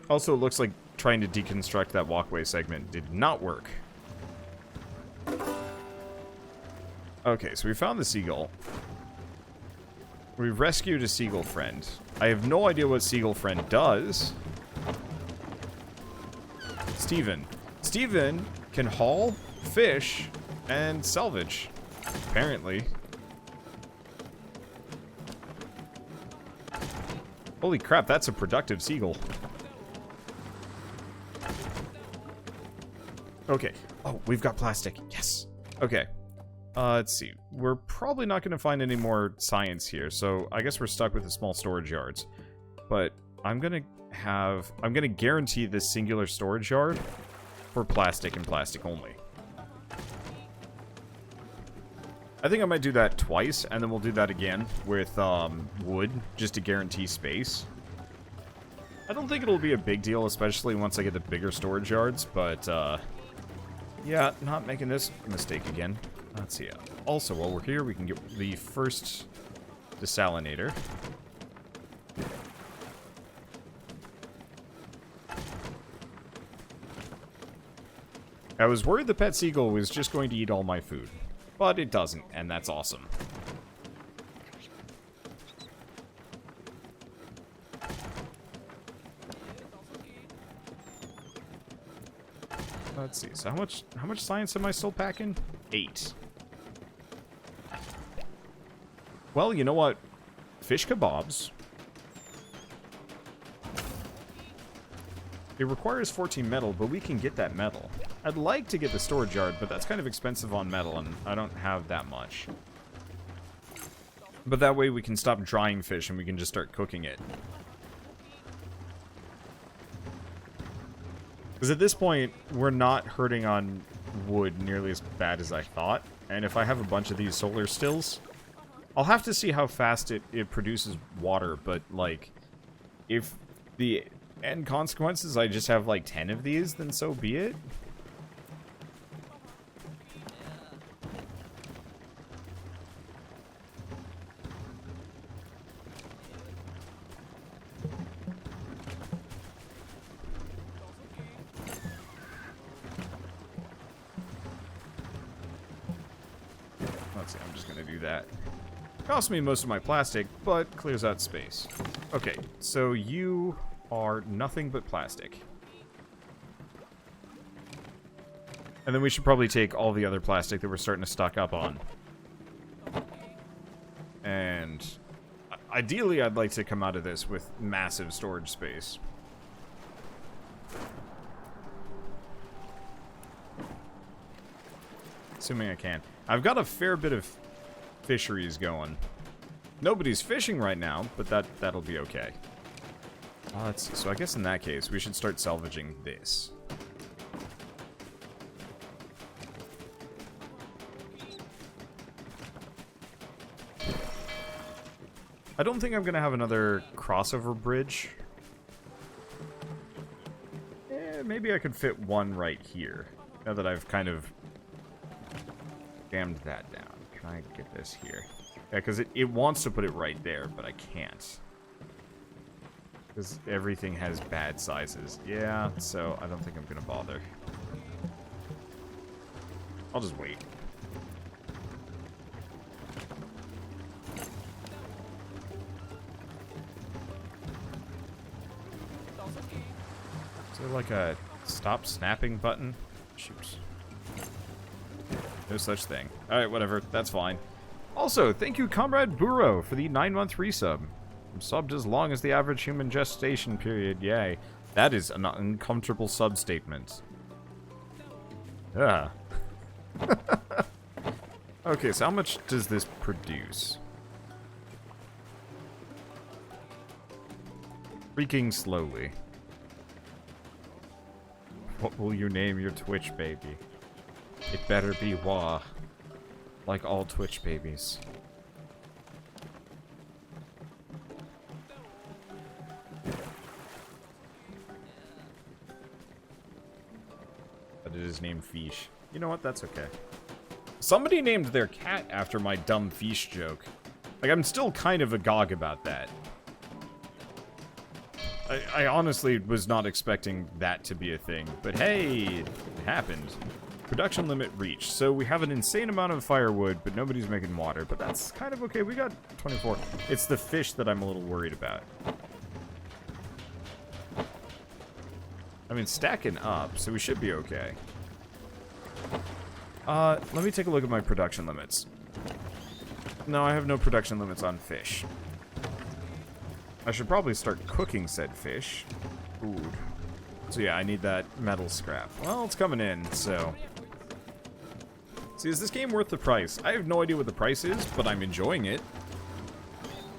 Also, it looks like trying to deconstruct that walkway segment did not work. Okay, so we found the seagull. We've rescued a seagull friend. I have no idea what seagull friend does. Steven. Steven can haul, fish, and salvage. Apparently. Holy crap, that's a productive seagull. Okay. Oh, we've got plastic. Yes. Okay. Let's see. We're probably not going to find any more science here, so I guess we're stuck with the small storage yards. But I'm going to guarantee this singular storage yard for plastic and plastic only. I think I might do that twice, and then we'll do that again with wood, just to guarantee space. I don't think it'll be a big deal, especially once I get the bigger storage yards, but yeah, not making this mistake again. Let's see. Also, while we're here, we can get the first desalinator. I was worried the pet seagull was just going to eat all my food, but it doesn't, and that's awesome. Let's see. So how much science am I still packing? 8. Well, you know what? Fish kebabs. It requires 14 metal, but we can get that metal. I'd like to get the storage yard, but that's kind of expensive on metal, and I don't have that much. But that way we can stop drying fish and we can just start cooking it. Because at this point, we're not hurting on wood nearly as bad as I thought. And if I have a bunch of these solar stills, I'll have to see how fast it produces water. But, like, if the end consequences, I just have, like, 10 of these, then so be it. Costs me most of my plastic, but clears out space. Okay, so you are nothing but plastic. And then we should probably take all the other plastic that we're starting to stock up on. And ideally, I'd like to come out of this with massive storage space. Assuming I can. I've got a fair bit of fisheries going. Nobody's fishing right now, but that'll be okay. Let's see. So I guess in that case, we should start salvaging this. I don't think I'm going to have another crossover bridge. Maybe I could fit one right here, now that I've kind of jammed that down. Can I get this here? Yeah, because it wants to put it right there, but I can't. Because everything has bad sizes. Yeah, so I don't think I'm going to bother. I'll just wait. Is there like a stop snapping button? Shoot. No such thing. Alright, whatever. That's fine. Also, thank you, Comrade Burrow, for the 9-month resub. I'm subbed as long as the average human gestation period. Yay. That is an uncomfortable sub statement. Ah. Okay, so how much does this produce? Freaking slowly. What will you name your Twitch baby? It better be Wah. Like all Twitch babies. But it is named Fish. You know what? That's okay. Somebody named their cat after my dumb Fish joke. Like, I'm still kind of agog about that. I honestly was not expecting that to be a thing, but hey, it happened. Production limit reached. So we have an insane amount of firewood, but nobody's making water. But that's kind of okay. We got 24. It's the fish that I'm a little worried about. I mean, stacking up, so we should be okay. Let me take a look at my production limits. No, I have no production limits on fish. I should probably start cooking said fish. Ooh. So yeah, I need that metal scrap. Well, it's coming in, so... See, is this game worth the price? I have no idea what the price is, but I'm enjoying it.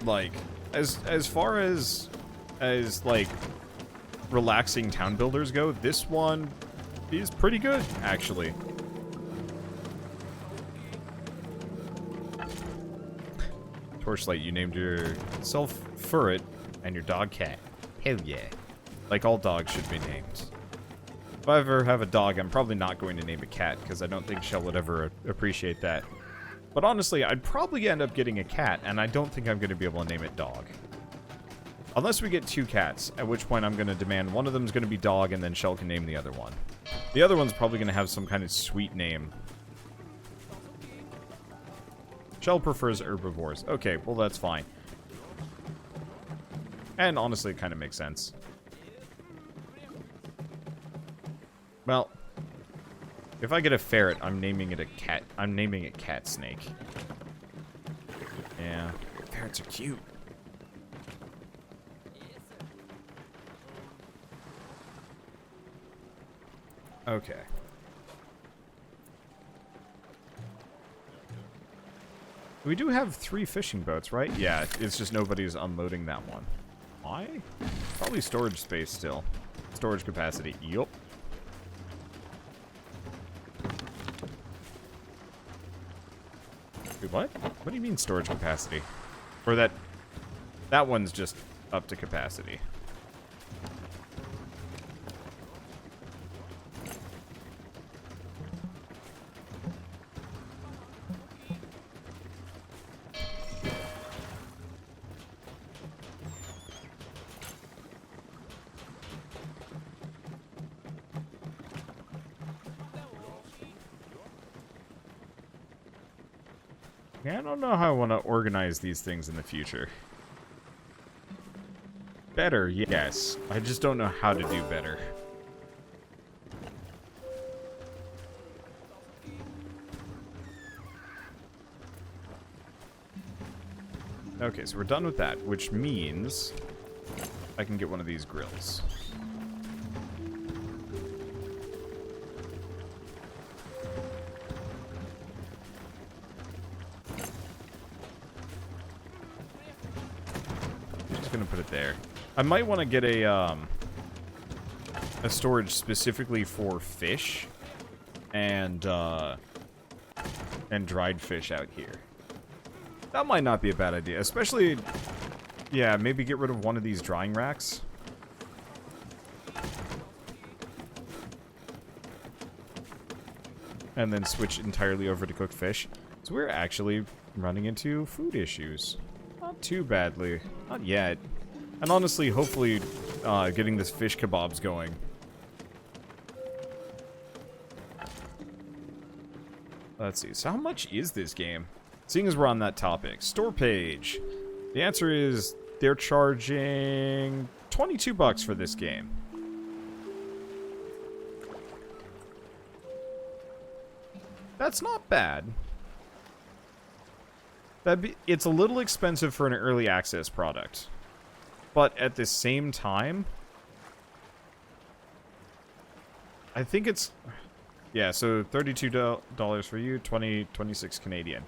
Like, as far as like, relaxing town builders go, this one is pretty good, actually. Torchlight, you named yourself Furret and your dog Cat. Hell yeah. Like all dogs should be named. If I ever have a dog, I'm probably not going to name a cat, because I don't think Shell would ever appreciate that. But honestly, I'd probably end up getting a cat, and I don't think I'm going to be able to name it Dog. Unless we get 2 cats, at which point I'm going to demand one of them's going to be Dog, and then Shell can name the other one. The other one's probably going to have some kind of sweet name. Shell prefers herbivores. Okay, well that's fine. And honestly, it kind of makes sense. Well, if I get a ferret, I'm naming it a cat. I'm naming it Cat Snake. Yeah, ferrets are cute. Okay. We do have 3 fishing boats, right? Yeah, it's just nobody's unloading that one. Why? Probably storage space still. Storage capacity. Yup. Wait, what? What do you mean storage capacity? Or that one's just up to capacity. Yeah, I don't know how I want to organize these things in the future. Better, yes. I just don't know how to do better. Okay, so we're done with that, which means I can get one of these grills. Gonna put it there. I might want to get a storage specifically for fish and dried fish out here. That might not be a bad idea, especially, yeah, maybe get rid of one of these drying racks. And then switch entirely over to cook fish. So we're actually running into food issues. Not too badly. Not yet. And honestly, hopefully, getting this fish kebabs going. Let's see. So how much is this game? Seeing as we're on that topic. Store page. The answer is they're charging $22 for this game. That's not bad. It's a little expensive for an early access product. But at the same time, I think it's... Yeah, so $32 for you, 26 Canadian.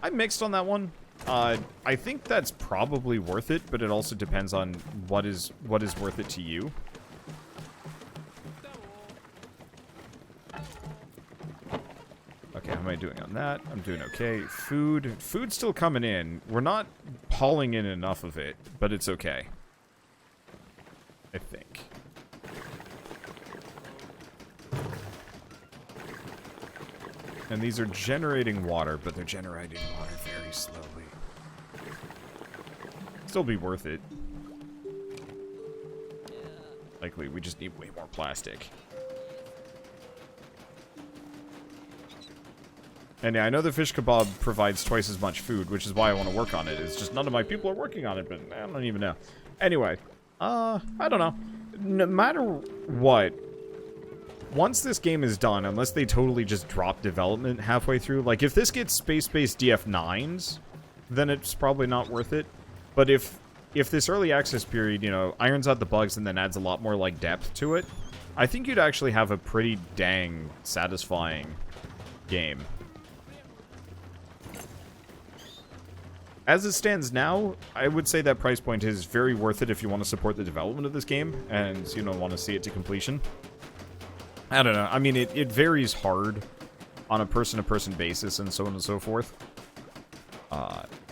I'm mixed on that one. I think that's probably worth it, but it also depends on what is worth it to you. Okay, how am I doing on that? I'm doing okay. Food's still coming in. We're not hauling in enough of it, but it's okay. I think. And these are generating water, but they're generating water very slowly. Still be worth it. Likely, we just need way more plastic. And yeah, I know the fish kebab provides twice as much food, which is why I want to work on it. It's just none of my people are working on it, but I don't even know. Anyway, I don't know. No matter what, once this game is done, unless they totally just drop development halfway through, like if this gets space-based DF9s, then it's probably not worth it. But if this early access period, you know, irons out the bugs and then adds a lot more, like, depth to it, I think you'd actually have a pretty dang satisfying game. As it stands now, I would say that price point is very worth it if you want to support the development of this game and, you know, want to see it to completion. I don't know. I mean, it varies hard on a person-to-person basis and so on and so forth.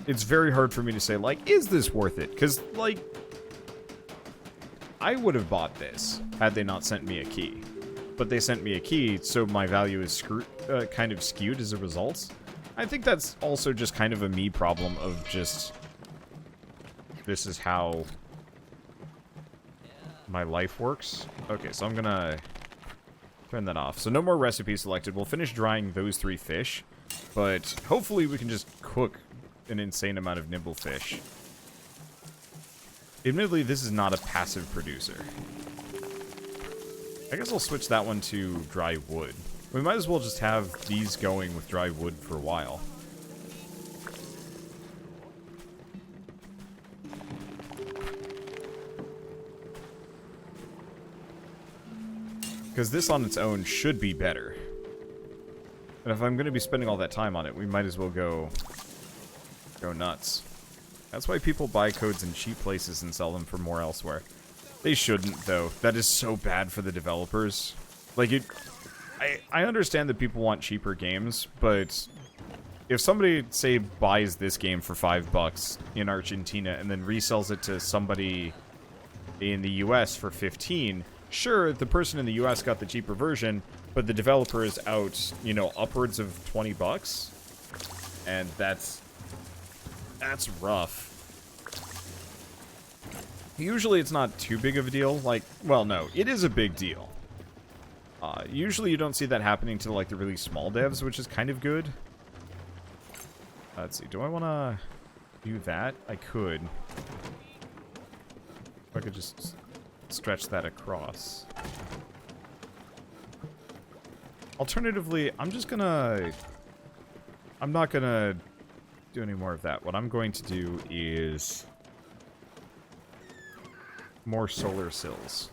It's very hard for me to say, like, is this worth it? Because, like, I would have bought this had they not sent me a key. But they sent me a key, so my value is kind of skewed as a result. I think that's also just kind of a me problem of just, this is how my life works. Okay, so I'm gonna turn that off. So no more recipes selected. We'll finish drying those 3 fish, but hopefully we can just cook an insane amount of nimble fish. Admittedly, this is not a passive producer. I guess I'll switch that one to dry wood. We might as well just have these going with dry wood for a while. Because this on its own should be better. And if I'm going to be spending all that time on it, we might as well go nuts. That's why people buy codes in cheap places and sell them for more elsewhere. They shouldn't, though. That is so bad for the developers. Like, I understand that people want cheaper games, but if somebody, say, buys this game for $5 in Argentina and then resells it to somebody in the US for 15, sure, the person in the US got the cheaper version, but the developer is out, you know, upwards of $20, and that's rough. Usually it's not too big of a deal. Like, well, no, it is a big deal. Usually you don't see that happening to, like, the really small devs, which is kind of good. Let's see, do I want to do that? I could. If I could just stretch that across. Alternatively, I'm not gonna do any more of that. What I'm going to do is more solar sills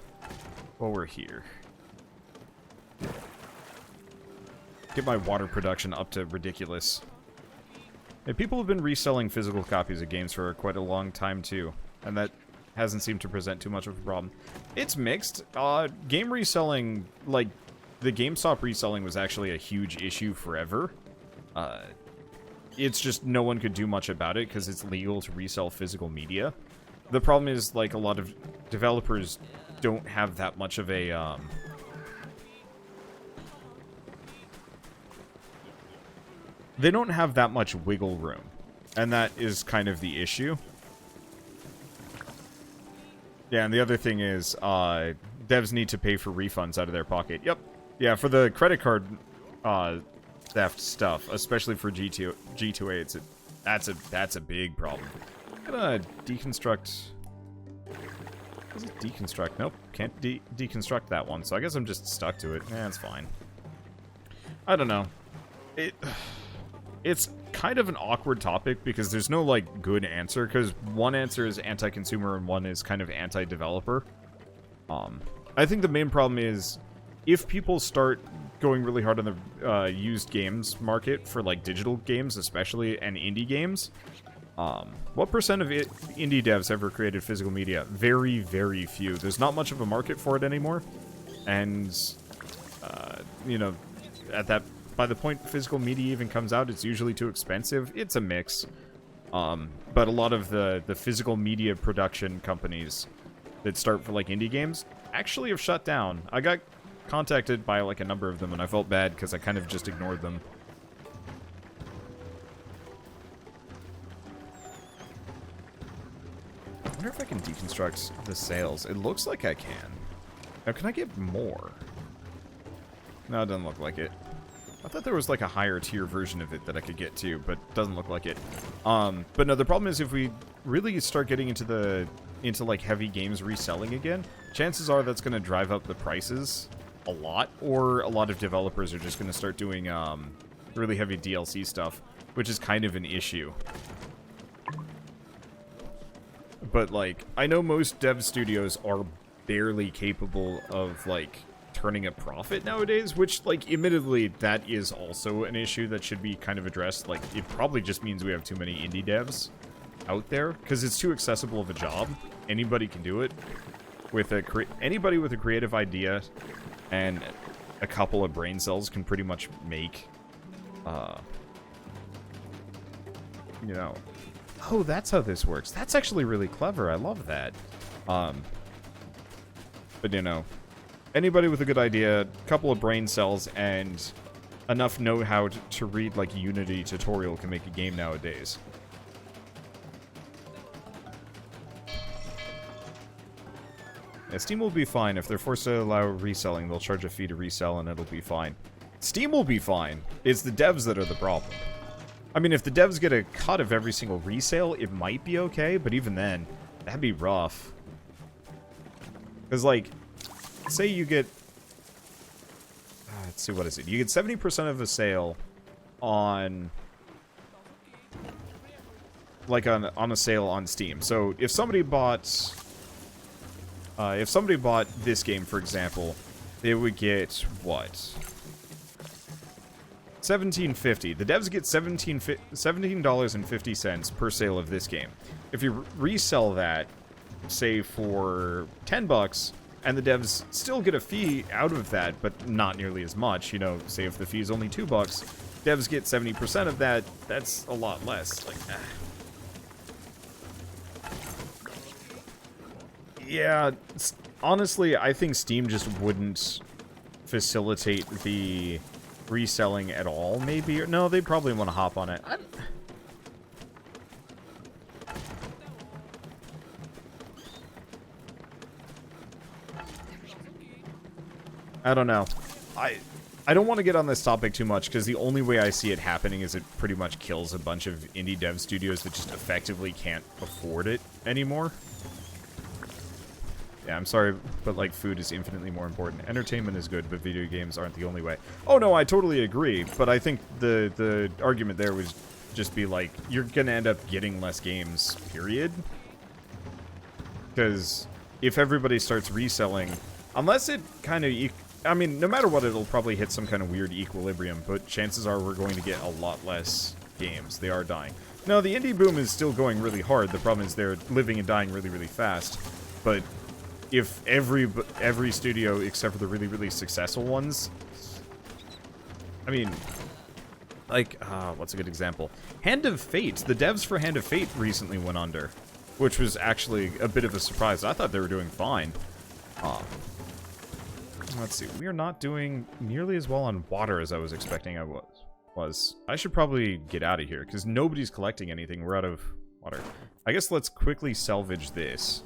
while we're here. Get my water production up to ridiculous. And people have been reselling physical copies of games for quite a long time too, and that hasn't seemed to present too much of a problem. It's mixed. Game reselling, like, the GameStop reselling was actually a huge issue forever. It's just no one could do much about it because it's legal to resell physical media. The problem is, like, a lot of developers don't have that much of a, they don't have that much wiggle room, and that is kind of the issue. Yeah, and the other thing is, devs need to pay for refunds out of their pocket. Yep. Yeah, for the credit card theft stuff, especially for G2A, that's a big problem. I'm gonna deconstruct. Does it deconstruct? Nope, can't deconstruct that one. So I guess I'm just stuck to it. It's fine. I don't know. It's kind of an awkward topic because there's no, like, good answer, because one answer is anti-consumer and one is kind of anti-developer. I think the main problem is if people start going really hard on the used games market for, like, digital games especially, and indie games, what percent of indie devs ever created physical media? Very, very few. There's not much of a market for it anymore, and, you know, by the point physical media even comes out, it's usually too expensive. It's a mix. But a lot of the physical media production companies that start for, like, indie games actually have shut down. I got contacted by, like, a number of them, and I felt bad because I kind of just ignored them. I wonder if I can deconstruct the sails. It looks like I can. Now, can I get more? No, it doesn't look like it. I thought there was like a higher tier version of it that I could get to, but doesn't look like it. But no, the problem is if we really start getting into like heavy games reselling again, chances are that's going to drive up the prices a lot, or a lot of developers are just going to start doing really heavy DLC stuff, which is kind of an issue. But like, I know most dev studios are barely capable of like turning a profit nowadays, which, like, admittedly, that is also an issue that should be kind of addressed. Like, it probably just means we have too many indie devs out there, because it's too accessible of a job. Anybody can do it. With anybody with a creative idea and a couple of brain cells can pretty much make, you know... Oh, that's how this works. That's actually really clever. I love that. But, you know... Anybody with a good idea, a couple of brain cells, and enough know-how to read, like, a Unity tutorial can make a game nowadays. Yeah, Steam will be fine. If they're forced to allow reselling, they'll charge a fee to resell, and it'll be fine. Steam will be fine. It's the devs that are the problem. I mean, if the devs get a cut of every single resale, it might be okay, but even then, that'd be rough. Because, like... Say you get... let's see, what is it? You get 70% of a sale on... Like, on a sale on Steam. So, if somebody bought... this game, for example, they would get, what? $17.50. The devs get $17.50 per sale of this game. If you resell that, say, for $10... and the devs still get a fee out of that, but not nearly as much. You know, say if the fee is only $2, devs get 70% of that. That's a lot less. Like, yeah, honestly, I think Steam just wouldn't facilitate the reselling at all, maybe. No, they'd probably want to hop on it. I don't know. I don't want to get on this topic too much, because the only way I see it happening is it pretty much kills a bunch of indie dev studios that just effectively can't afford it anymore. Yeah, I'm sorry, but, like, food is infinitely more important. Entertainment is good, but video games aren't the only way. Oh, no, I totally agree, but I think the argument there was just be like, you're gonna end up getting less games, period. Because if everybody starts reselling, unless it kind of... I mean, no matter what, it'll probably hit some kind of weird equilibrium, but chances are we're going to get a lot less games. They are dying. No, the indie boom is still going really hard. The problem is they're living and dying really, really fast. But if every studio, except for the really, really successful ones... I mean, like, what's a good example? Hand of Fate. The devs for Hand of Fate recently went under, which was actually a bit of a surprise. I thought they were doing fine. Let's see, we are not doing nearly as well on water as I was expecting I was. I should probably get out of here, because nobody's collecting anything. We're out of water. I guess let's quickly salvage this.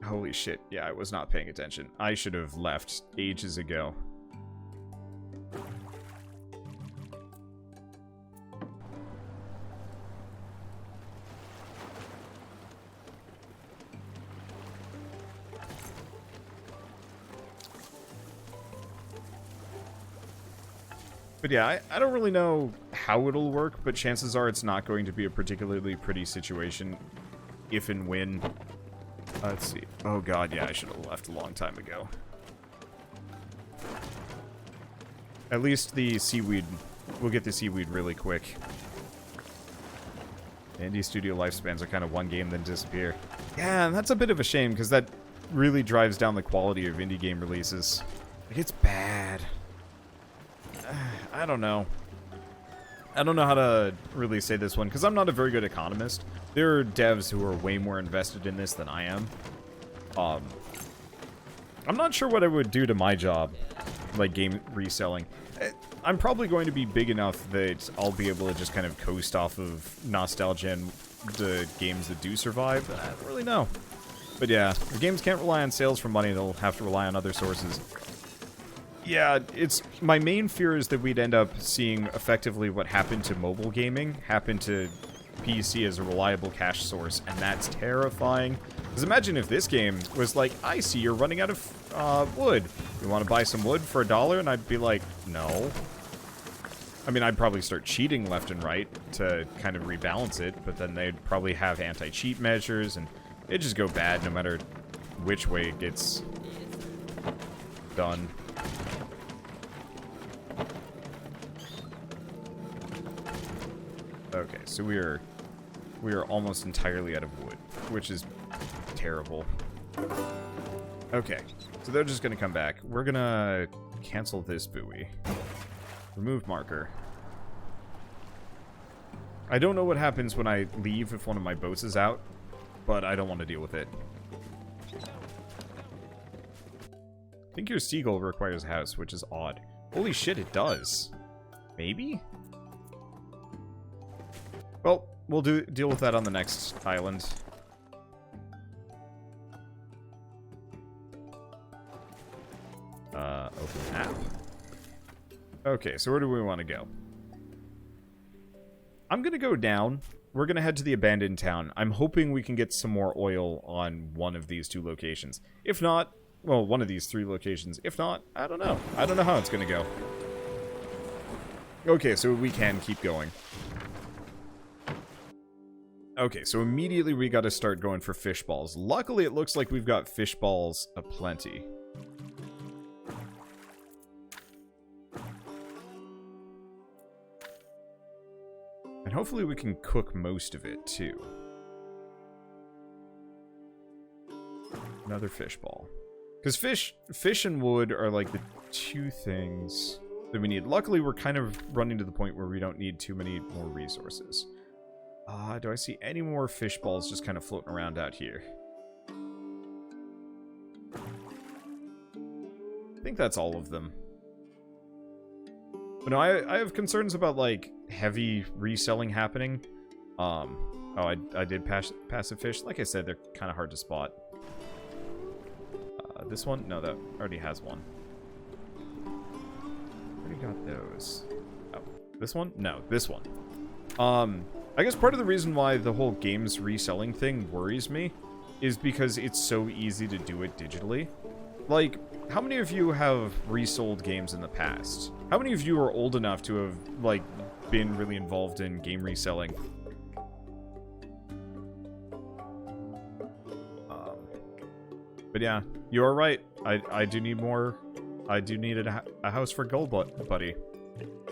Holy shit, yeah, I was not paying attention. I should have left ages ago. But yeah, I don't really know how it'll work, but chances are it's not going to be a particularly pretty situation if and when... let's see. Oh god, yeah, I should have left a long time ago. At least the seaweed... We'll get the seaweed really quick. Indie studio lifespans are kind of one game, then disappear. Yeah, and that's a bit of a shame, because that really drives down the quality of indie game releases. Like, it's bad. I don't know. I don't know how to really say this one, because I'm not a very good economist. There are devs who are way more invested in this than I am. I'm not sure what I would do to my job, like game reselling. I'm probably going to be big enough that I'll be able to just kind of coast off of nostalgia and the games that do survive? I don't really know. But yeah, the games can't rely on sales for money. They'll have to rely on other sources. Yeah, it's my main fear is that we'd end up seeing effectively what happened to mobile gaming happen to PC as a reliable cash source, and that's terrifying. Because imagine if this game was like, I see you're running out of wood. You want to buy some wood for $1? And I'd be like, no. I mean, I'd probably start cheating left and right to kind of rebalance it, but then they'd probably have anti-cheat measures, and it'd just go bad no matter which way it gets done. Okay, so we are almost entirely out of wood, which is terrible. Okay, so they're just gonna come back. We're gonna cancel this buoy. Remove marker. I don't know what happens when I leave if one of my boats is out, but I don't want to deal with it. I think your seagull requires a house, which is odd. Holy shit, it does. Maybe? Well, we'll deal with that on the next island. Open map. Okay, so where do we want to go? I'm gonna go down. We're gonna head to the abandoned town. I'm hoping we can get some more oil on one of these 2 locations. If not, well, one of these 3 locations. If not, I don't know. I don't know how it's gonna go. Okay, so we can keep going. Okay, so immediately we gotta start going for fish balls. Luckily, it looks like we've got fish balls aplenty. And hopefully we can cook most of it, too. Another fish ball. Because fish and wood are like the 2 things that we need. Luckily, we're kind of running to the point where we don't need too many more resources. Do I see any more fish balls just kind of floating around out here? I think that's all of them. But no, I have concerns about, like, heavy reselling happening. Oh, I did passive fish. Like I said, they're kind of hard to spot. This one? No, that already has one. Already got those. Oh, this one? No, this one. I guess part of the reason why the whole games reselling thing worries me is because it's so easy to do it digitally. Like, how many of you have resold games in the past? How many of you are old enough to have, like, been really involved in game reselling? But yeah, you are right. I do need more. I do need a house for Gold Buddy.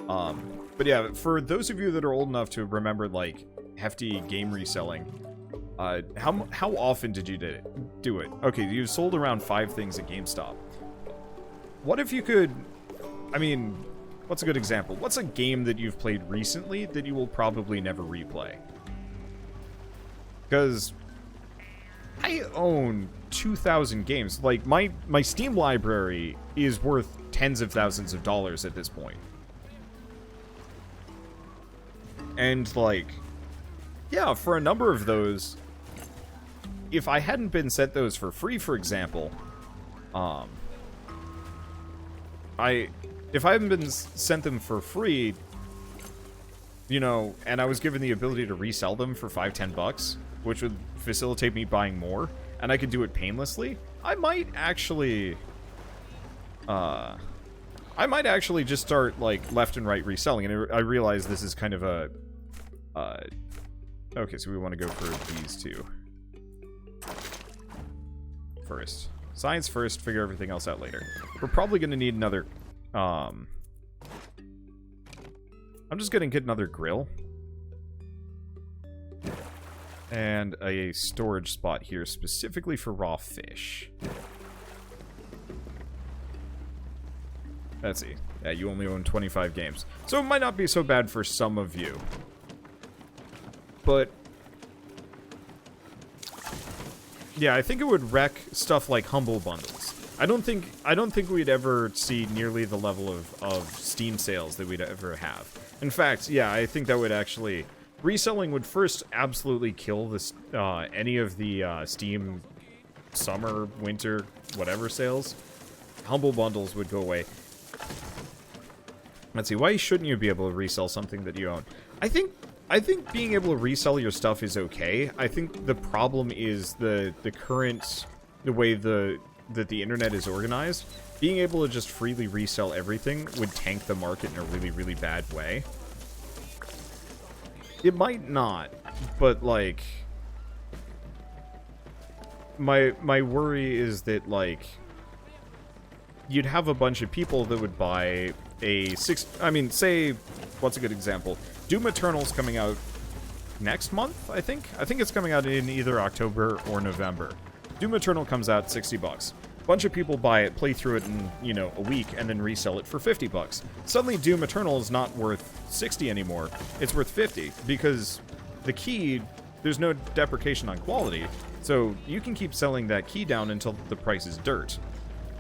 But yeah, for those of you that are old enough to remember, like, hefty game reselling, how often did you do it? Okay, you sold around 5 things at GameStop. What if you could... I mean, what's a good example? What's a game that you've played recently that you will probably never replay? Because I own 2,000 games. Like, my Steam library is worth tens of thousands of dollars at this point. And, like, yeah, for a number of those, if I hadn't been sent those for free, for example, if I hadn't been sent them for free, you know, and I was given the ability to resell them for $5-10, which would facilitate me buying more, and I could do it painlessly, I might actually just start, like, left and right reselling. And I realize this is kind of a... okay, so we want to go for these 2. First. Science first, figure everything else out later. We're probably going to need another... I'm just going to get another grill. And a storage spot here specifically for raw fish. Let's see. Yeah, you only own 25 games. So it might not be so bad for some of you. But yeah, I think it would wreck stuff like Humble Bundles. I don't think we'd ever see nearly the level of Steam sales that we'd ever have. In fact, yeah, I think that would actually reselling would first absolutely kill this any of the Steam summer, winter, whatever sales. Humble bundles would go away. Let's see, why shouldn't you be able to resell something that you own? I think being able to resell your stuff is okay. I think the problem is the way that the internet is organized. Being able to just freely resell everything would tank the market in a really, really bad way. It might not, but like my worry is that like you'd have a bunch of people that would buy say, what's a good example? Doom Eternal's coming out next month, I think. I think it's coming out in either October or November. Doom Eternal comes out $60. Bunch of people buy it, play through it in, you know, a week, and then resell it for $50. Suddenly, Doom Eternal is not worth 60 anymore. It's worth 50 because the key, there's no deprecation on quality, so you can keep selling that key down until the price is dirt.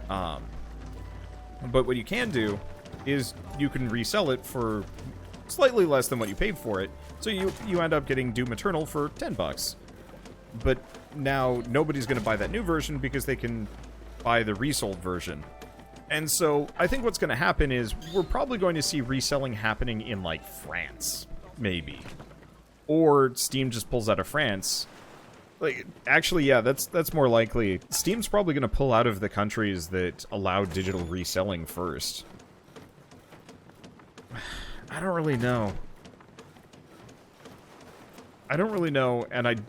But what you can do is you can resell it for slightly less than what you paid for it, so you end up getting Doom Eternal for $10. But now nobody's going to buy that new version because they can buy the resold version. And so I think what's going to happen is we're probably going to see reselling happening in like France, maybe. Or Steam just pulls out of France. Like, actually, yeah, that's more likely. Steam's probably going to pull out of the countries that allow digital reselling first. I don't really know. And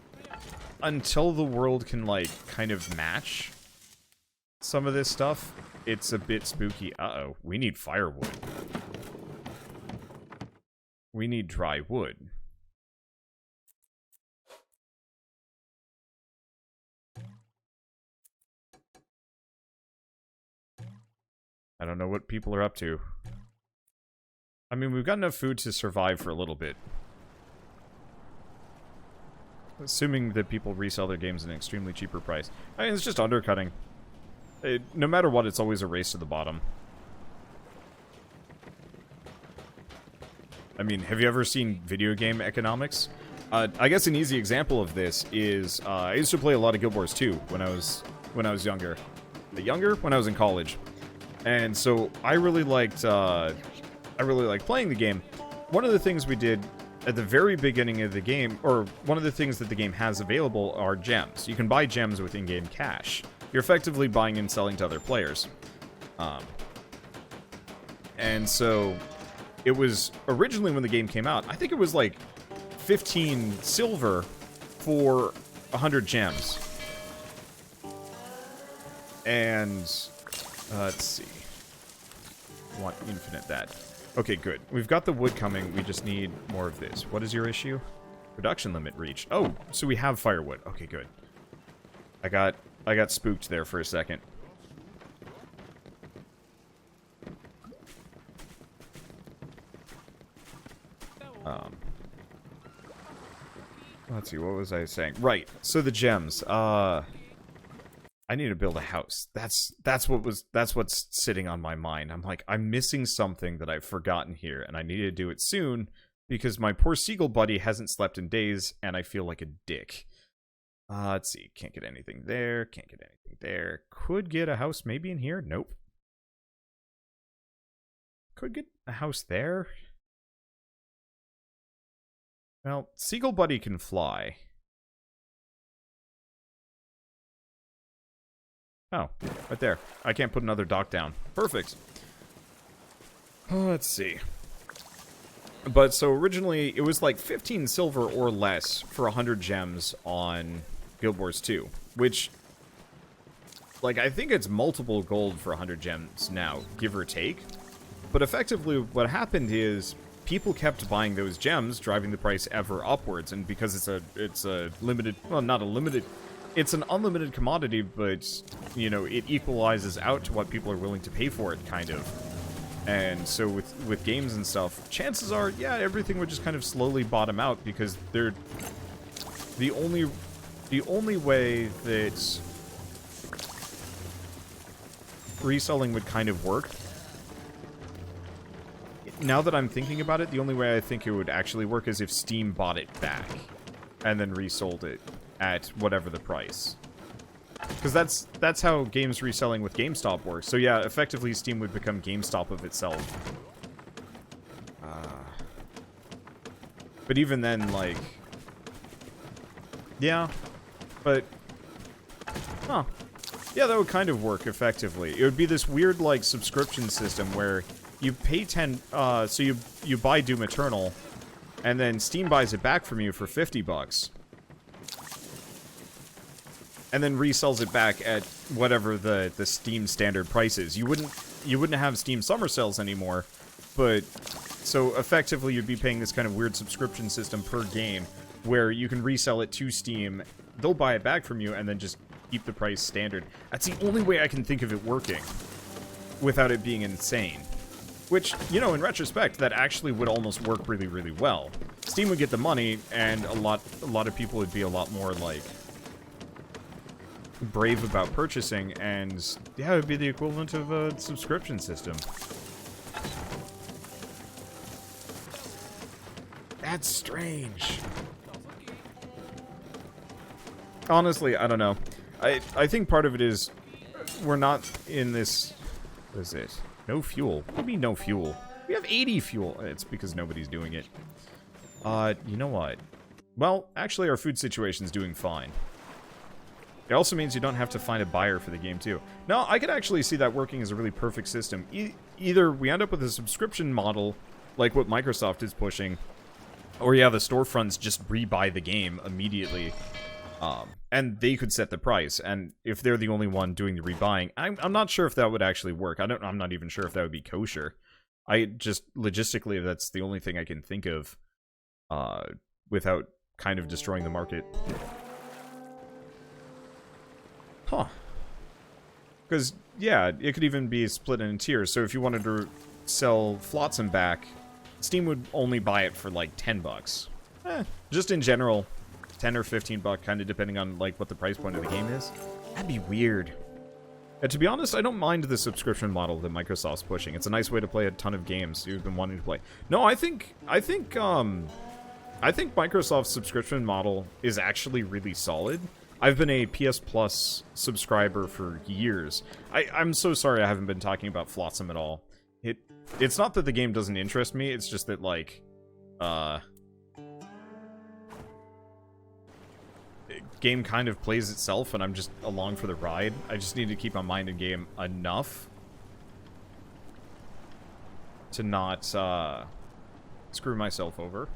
until the world can, like, kind of match some of this stuff, it's a bit spooky. Uh-oh, we need firewood. We need dry wood. I don't know what people are up to. I mean, we've got enough food to survive for a little bit. Assuming that people resell their games at an extremely cheaper price. I mean, it's just undercutting. No matter what, it's always a race to the bottom. I mean, have you ever seen video game economics? I guess an easy example of this is I used to play a lot of Guild Wars 2 when I was younger. When I was in college. And so I really liked playing the game. One of the things we did at the very beginning of the game, or one of the things that the game has available, are gems. You can buy gems with in-game cash. You're effectively buying and selling to other players. And so it was originally when the game came out, I think it was like 15 silver for 100 gems. And let's see. I want infinite that. Okay, good. We've got the wood coming. We just need more of this. What is your issue? Production limit reached. Oh, so we have firewood. Okay, good. I got spooked there for a second. Let's see, what was I saying? Right. So the gems. I need to build a house. That's what's sitting on my mind. I'm like, I'm missing something that I've forgotten here, and I need to do it soon because my poor seagull buddy hasn't slept in days, and I feel like a dick. Let's see. Can't get anything there. Can't get anything there. Could get a house maybe in here. Nope. Could get a house there. Well, seagull buddy can fly. Oh, right there. I can't put another dock down. Perfect. Oh, let's see. But so originally, it was like 15 silver or less for 100 gems on Guild Wars 2. Which, like, I think it's multiple gold for 100 gems now, give or take. But effectively, what happened is people kept buying those gems, driving the price ever upwards. And because it's a limited, well, not a limited... It's an unlimited commodity, but, you know, it equalizes out to what people are willing to pay for it, kind of. And so with games and stuff, chances are, yeah, everything would just kind of slowly bottom out, because they're... The only way that reselling would kind of work now that I'm thinking about it, the only way I think it would actually work is if Steam bought it back and then resold it at whatever the price. Because that's how games reselling with GameStop works. So yeah, effectively Steam would become GameStop of itself. But even then, like... Yeah. But... Huh. Yeah, that would kind of work effectively. It would be this weird, like, subscription system where you pay 10... so you buy Doom Eternal, and then Steam buys it back from you for $50. And then resells it back at whatever the Steam standard price is. You wouldn't have Steam summer sales anymore, but... So, effectively, you'd be paying this kind of weird subscription system per game, where you can resell it to Steam, they'll buy it back from you, and then just keep the price standard. That's the only way I can think of it working, without it being insane. Which, you know, in retrospect, that actually would almost work really, really well. Steam would get the money, and a lot of people would be a lot more, like, brave about purchasing, and, yeah, it would be the equivalent of a subscription system. That's strange. Honestly, I don't know. I think part of it is we're not in this... What is it? No fuel. What do you mean no fuel? We have 80 fuel. It's because nobody's doing it. You know what? Well, actually our food situation's doing fine. It also means you don't have to find a buyer for the game, too. No, I could actually see that working as a really perfect system. Either we end up with a subscription model, like what Microsoft is pushing, or yeah, the storefronts just rebuy the game immediately, and they could set the price. And if they're the only one doing the rebuying, I'm not sure if that would actually work. I'm not even sure if that would be kosher. Logistically, that's the only thing I can think of, without kind of destroying the market. Huh. Because, yeah, it could even be split in tiers. So if you wanted to sell Flotsam back, Steam would only buy it for like $10. Just in general, 10 or 15 bucks, kind of depending on like what the price point of the game is. That'd be weird. And to be honest, I don't mind the subscription model that Microsoft's pushing. It's a nice way to play a ton of games you've been wanting to play. No, I think Microsoft's subscription model is actually really solid. I've been a PS Plus subscriber for years. I'm so sorry I haven't been talking about Flotsam at all. It's not that the game doesn't interest me, it's just that, like, game kind of plays itself, and I'm just along for the ride. I just need to keep my mind in game enough to not, screw myself over.